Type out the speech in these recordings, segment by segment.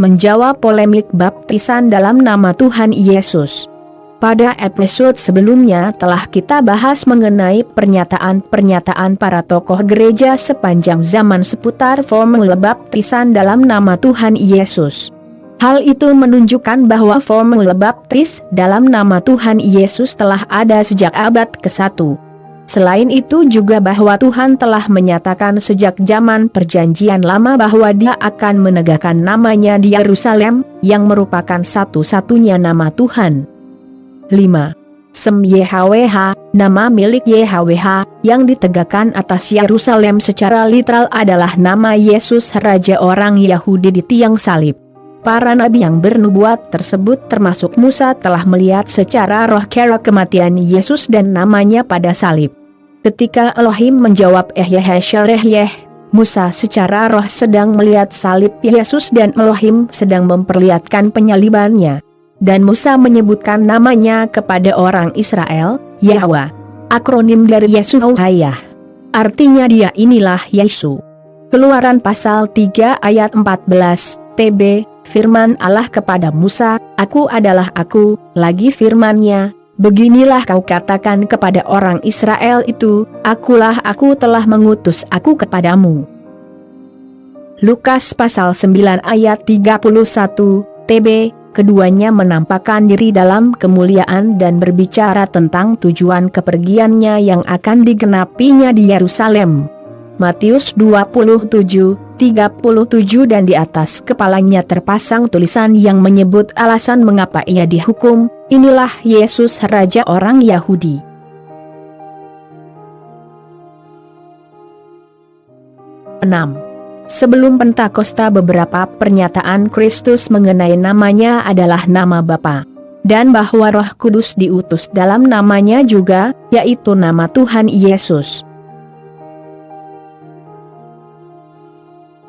menjawab polemik baptisan dalam nama Tuhan Yesus. Pada episode sebelumnya telah kita bahas mengenai pernyataan-pernyataan para tokoh gereja sepanjang zaman seputar formula baptisan dalam nama Tuhan Yesus. Hal itu menunjukkan bahwa formula baptis dalam nama Tuhan Yesus telah ada sejak abad ke-1. Selain itu juga bahwa Tuhan telah menyatakan sejak zaman Perjanjian Lama bahwa Dia akan menegakkan namanya di Yerusalem, yang merupakan satu-satunya nama Tuhan. 5. Sem YHWH, nama milik YHWH, yang ditegakkan atas Yerusalem secara literal adalah nama Yesus Raja orang Yahudi di tiang salib. Para nabi yang bernubuat tersebut termasuk Musa telah melihat secara roh kera kematian Yesus dan namanya pada salib. Ketika Elohim menjawab Musa secara roh sedang melihat salib Yesus dan Elohim sedang memperlihatkan penyalibannya. Dan Musa menyebutkan namanya kepada orang Israel, Yahwa. Akronim dari Yesuhayah. Artinya dia inilah Yesu. Keluaran pasal 3 ayat 14, TB, firman Allah kepada Musa, Aku adalah Aku, lagi firman-Nya, beginilah kau katakan kepada orang Israel itu, Akulah Aku telah mengutus Aku kepadamu. Lukas pasal 9 ayat 31, TB, keduanya menampakkan diri dalam kemuliaan dan berbicara tentang tujuan kepergiannya yang akan digenapinya di Yerusalem. Matius 27:37 dan di atas kepalanya terpasang tulisan yang menyebut alasan mengapa ia dihukum, inilah Yesus Raja orang Yahudi. 6. Sebelum Pentakosta beberapa pernyataan Kristus mengenai namanya adalah nama Bapa. Dan bahwa Roh Kudus diutus dalam namanya juga, yaitu nama Tuhan Yesus.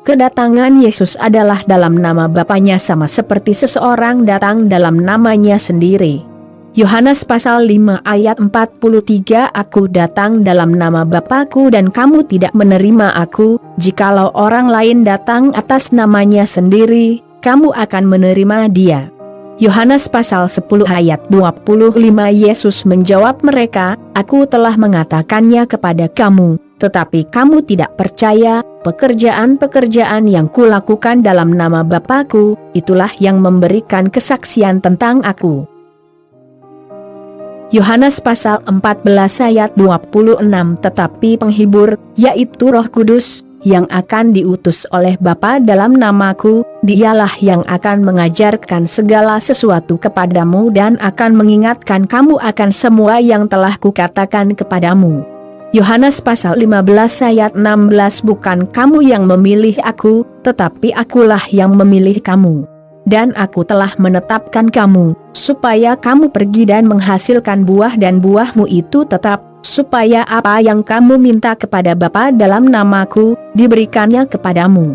Kedatangan Yesus adalah dalam nama Bapanya sama seperti seseorang datang dalam namanya sendiri. Yohanes pasal 5 ayat 43 Aku datang dalam nama Bapa-Ku dan kamu tidak menerima Aku, jikalau orang lain datang atas namanya sendiri, kamu akan menerima dia. Yohanes pasal 10 ayat 25 Yesus menjawab mereka, Aku telah mengatakannya kepada kamu, tetapi kamu tidak percaya. Pekerjaan-pekerjaan yang kulakukan dalam nama Bapa-Ku, itulah yang memberikan kesaksian tentang Aku. Yohanes pasal 14 ayat 26 Tetapi penghibur, yaitu Roh Kudus, yang akan diutus oleh Bapa dalam namaku, dialah yang akan mengajarkan segala sesuatu kepadamu dan akan mengingatkan kamu akan semua yang telah kukatakan kepadamu. Yohanes pasal 15 ayat 16 Bukan kamu yang memilih Aku, tetapi Akulah yang memilih kamu. Dan Aku telah menetapkan kamu, supaya kamu pergi dan menghasilkan buah dan buahmu itu tetap, supaya apa yang kamu minta kepada Bapa dalam namaku, diberikannya kepadamu.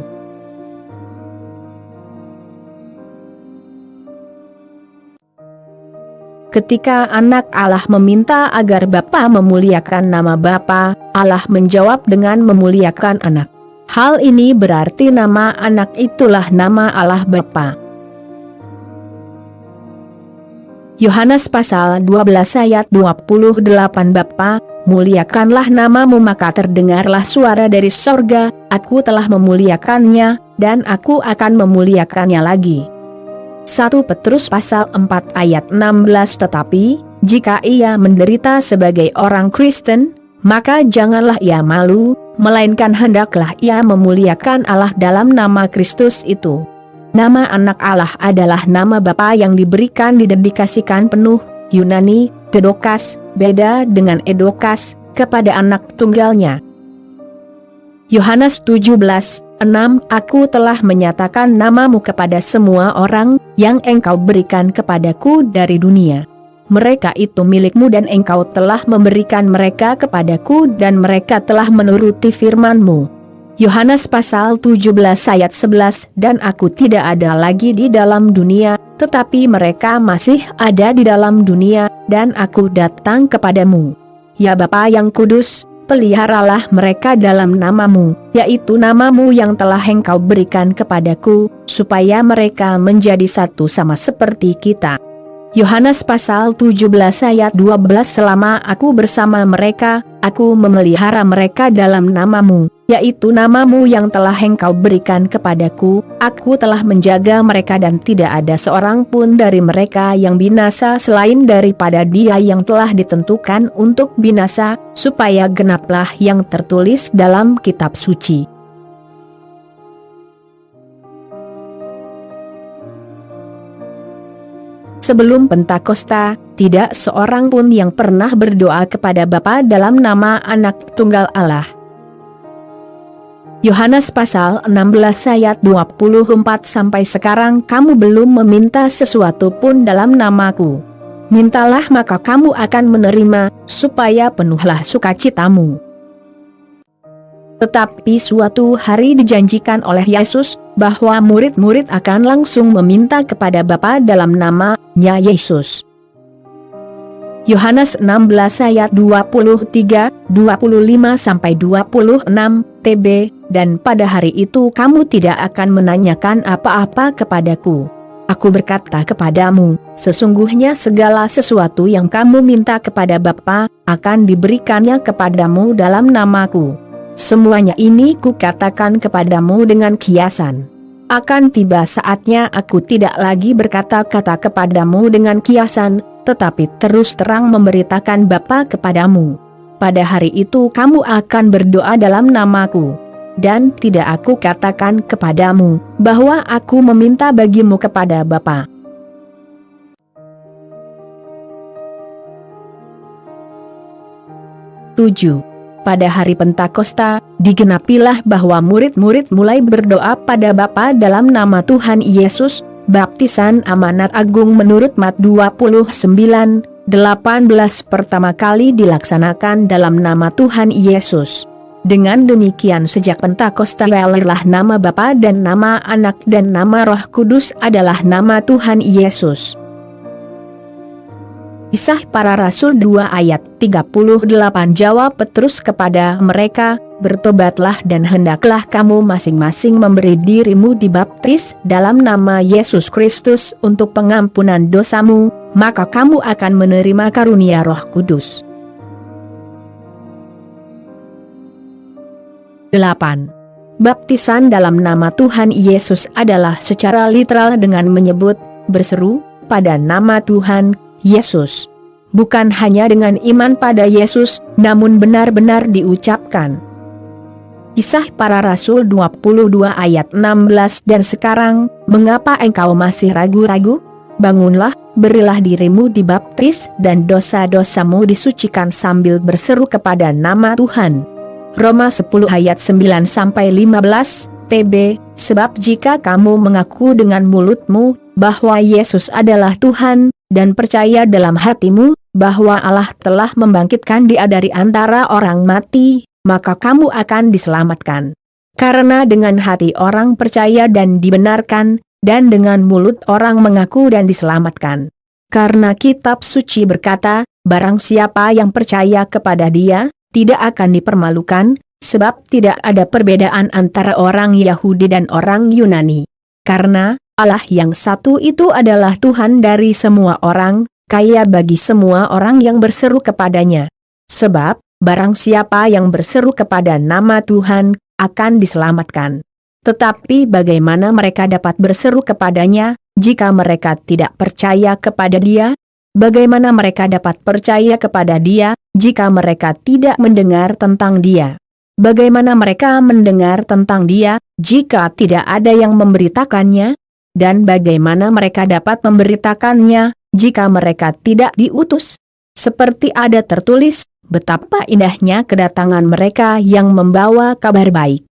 Ketika anak Allah meminta agar Bapa memuliakan nama Bapa, Allah menjawab dengan memuliakan anak. Hal ini berarti nama anak itulah nama Allah Bapa. Yohanes pasal 12 ayat 28 Bapa, muliakanlah namamu maka terdengarlah suara dari sorga, Aku telah memuliakannya, dan Aku akan memuliakannya lagi. 1 Petrus pasal 4 ayat 16 Tetapi, jika ia menderita sebagai orang Kristen, maka janganlah ia malu, melainkan hendaklah ia memuliakan Allah dalam nama Kristus itu. Nama anak Allah adalah nama Bapa yang diberikan didedikasikan penuh, Yunani, Dedokas, beda dengan Edokas, kepada anak tunggalnya. Yohanes 17:6 Aku telah menyatakan namamu kepada semua orang, yang engkau berikan kepadaku dari dunia. Mereka itu milikmu dan engkau telah memberikan mereka kepadaku dan mereka telah menuruti firman-Mu. Yohanes pasal 17 ayat 11 Dan aku tidak ada lagi di dalam dunia, tetapi mereka masih ada di dalam dunia, dan aku datang kepadamu. Ya Bapa yang kudus, peliharalah mereka dalam namamu, yaitu namamu yang telah Engkau berikan kepadaku, supaya mereka menjadi satu sama seperti kita. Yohanes pasal 17 ayat 12. Selama aku bersama mereka, aku memelihara mereka dalam namamu, yaitu namamu yang telah Engkau berikan kepadaku, aku telah menjaga mereka dan tidak ada seorang pun dari mereka yang binasa selain daripada dia yang telah ditentukan untuk binasa, supaya genaplah yang tertulis dalam kitab suci. Sebelum Pentakosta, tidak seorang pun yang pernah berdoa kepada Bapa dalam nama Anak Tunggal Allah. Yohanes pasal 16 ayat 24. Sampai sekarang kamu belum meminta sesuatu pun dalam namaku. Mintalah maka kamu akan menerima, supaya penuhlah sukacitamu. Tetapi suatu hari dijanjikan oleh Yesus, bahwa murid-murid akan langsung meminta kepada Bapa dalam nama-Nya Yesus. Yohanes 16 ayat 23, 25-26 TB, dan pada hari itu kamu tidak akan menanyakan apa-apa kepadaku. Aku berkata kepadamu, sesungguhnya segala sesuatu yang kamu minta kepada Bapa, akan diberikannya kepadamu dalam namaku. Semuanya ini kukatakan kepadamu dengan kiasan. Akan tiba saatnya aku tidak lagi berkata-kata kepadamu dengan kiasan, tetapi terus terang memberitakan Bapa kepadamu. Pada hari itu kamu akan berdoa dalam namaku. Dan tidak aku katakan kepadamu, bahwa aku meminta bagimu kepada Bapa. Pada hari Pentakosta, digenapilah bahwa murid-murid mulai berdoa pada Bapa dalam nama Tuhan Yesus. Baptisan amanat agung menurut Mat 29:18 pertama kali dilaksanakan dalam nama Tuhan Yesus. Dengan demikian sejak Pentakosta lahirlah nama Bapa dan nama Anak dan nama Roh Kudus adalah nama Tuhan Yesus. Kisah Para Rasul 2 ayat 38. Jawab Petrus kepada mereka, bertobatlah dan hendaklah kamu masing-masing memberi dirimu dibaptis dalam nama Yesus Kristus untuk pengampunan dosamu, maka kamu akan menerima karunia Roh Kudus. 8. Baptisan dalam nama Tuhan Yesus adalah secara literal dengan menyebut, berseru, pada nama Tuhan Yesus. Bukan hanya dengan iman pada Yesus, namun benar-benar diucapkan. Kisah Para Rasul 22 ayat 16. Dan sekarang, mengapa engkau masih ragu-ragu? Bangunlah, berilah dirimu dibaptis, dan dosa-dosamu disucikan sambil berseru kepada nama Tuhan. Roma 10 ayat 9-15 TB. Sebab jika kamu mengaku dengan mulutmu bahwa Yesus adalah Tuhan, dan percaya dalam hatimu bahwa Allah telah membangkitkan Dia dari antara orang mati, maka kamu akan diselamatkan. Karena dengan hati orang percaya dan dibenarkan, dan dengan mulut orang mengaku dan diselamatkan. Karena kitab suci berkata, barang siapa yang percaya kepada Dia, tidak akan dipermalukan, sebab tidak ada perbedaan antara orang Yahudi dan orang Yunani. Karena Allah yang satu itu adalah Tuhan dari semua orang, kaya bagi semua orang yang berseru kepadanya. Sebab, barang siapa yang berseru kepada nama Tuhan, akan diselamatkan. Tetapi bagaimana mereka dapat berseru kepadanya, jika mereka tidak percaya kepada Dia? Bagaimana mereka dapat percaya kepada Dia, jika mereka tidak mendengar tentang Dia? Bagaimana mereka mendengar tentang Dia, jika tidak ada yang memberitakannya? Dan bagaimana mereka dapat memberitakannya, jika mereka tidak diutus? Seperti ada tertulis, betapa indahnya kedatangan mereka yang membawa kabar baik.